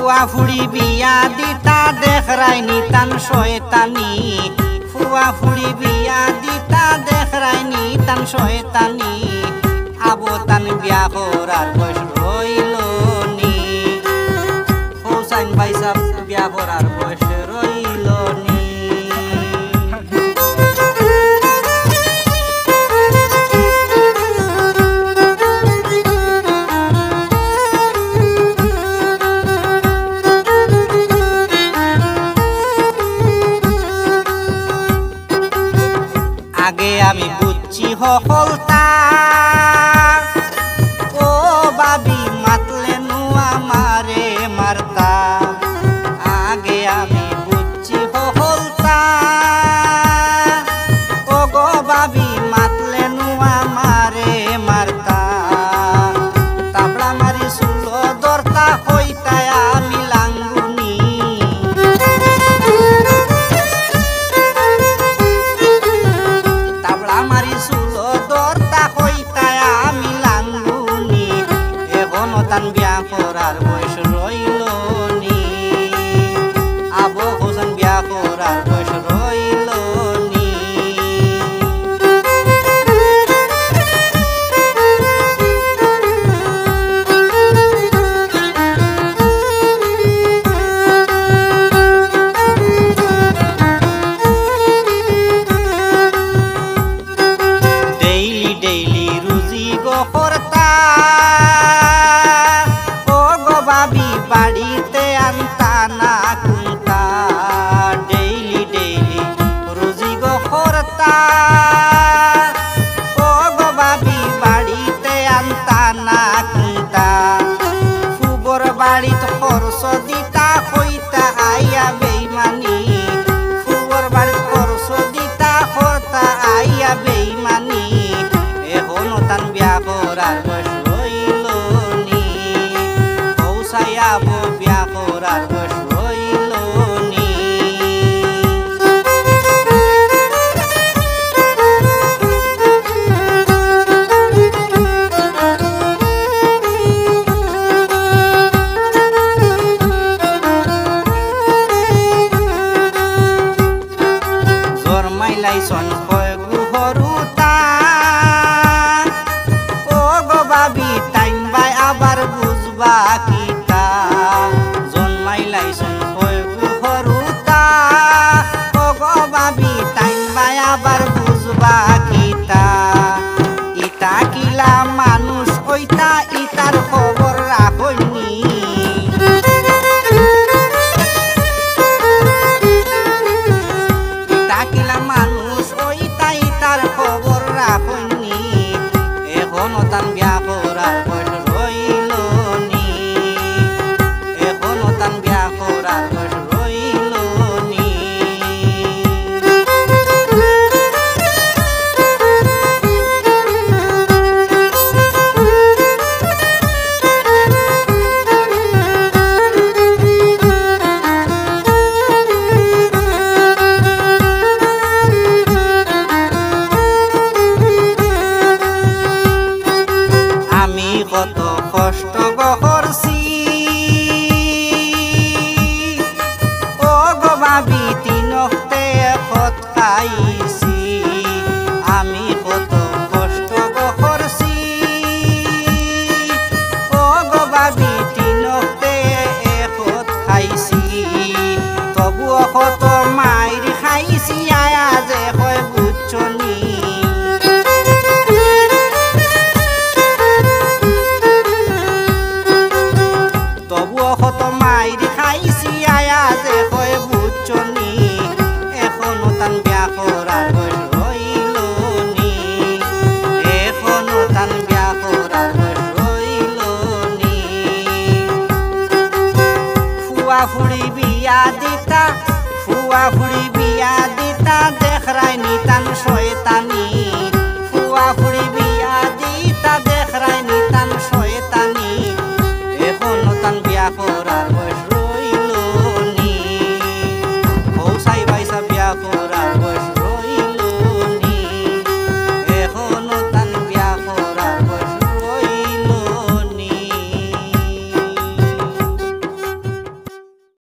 ফুয়া ফুড়ি বিয়া দিতা দেখরাইনি তান শয়তানি ফুয়া ফুড়ি বিয়া দিতা দেখরাইনি তান শয়তানি আবো তান বিয়া করার বয়স রইল নি হোসাইন ভাই সাহেব বিয়া করার বয়স রইল নি আগে আমি বুঝছি হলতা ও বাবি মাতলে নুয়া মারে মারতা আগে আমি বুঝছি হলতা ও গো বাবি মাতলে নুয়া মারে মারতা তাবড়া মারি সুলো দরতা হইতায় আমি লাঙ্গুনি আমারি সুলো দরতা হইতায় আমি লাঙ্গুনি এখনো তান বিয়া করার বয়স রইল নি আবু হোসেন বিয়া করার বয়স রইল নি ডেইলি রুজি গো করতা ও গো বাবি বাড়িতে আনতা না কুন্তা ডেইলি রুজি গো করতা ও গো বাবি বাড়িতে আনতা না কুন্তা ফুবর বাড়িত খরচ দিতা হইতা আইয়া বেইমানি ফুবর বাড়িত খরচ দিতা হতা আইয়া বেইমানি এখনো তান বিয়া করার বয়স রইল নি হৌসাইয়াবো বিয়া করার বয়স রইল নি জন্মাইলাইছন কয় গুহরুতা ও গো বাবি টাইম বাই আবার বুঝবা কিতা জন্মাইলাইছন কয় গুহরুতা ও গো বাবি টাইম বাই আবার বুঝবা কিতা ইতা কিলা মানুষ ওইটা ইতার খবর রাখইনি ইতা কিলা মানুষ ওইটা ইতার খবর রাখইনি এখনো তান বিয়া করার বয়স রইল নি এখনো তান বিয়া করার বয়স রইল নি আমি কত কষ্ট করছি ও গো বাবি তিনতে খত খাইছি আমি কত কষ্ট করছি ও গো বাবি তিনতে খত খাইছি তবুও কত মাইর খাইছি আয়া যে হয় বুঝছনি তবুও কত মাইর খাইছি আয়া যে হয় বুঝছনি এখনো তান বিয়া করার বয়স রইল নি এখনো তান বিয়া করার বয়স রইল নি ফুয়া ফুড়ি বিয়া দিতা ফুয়া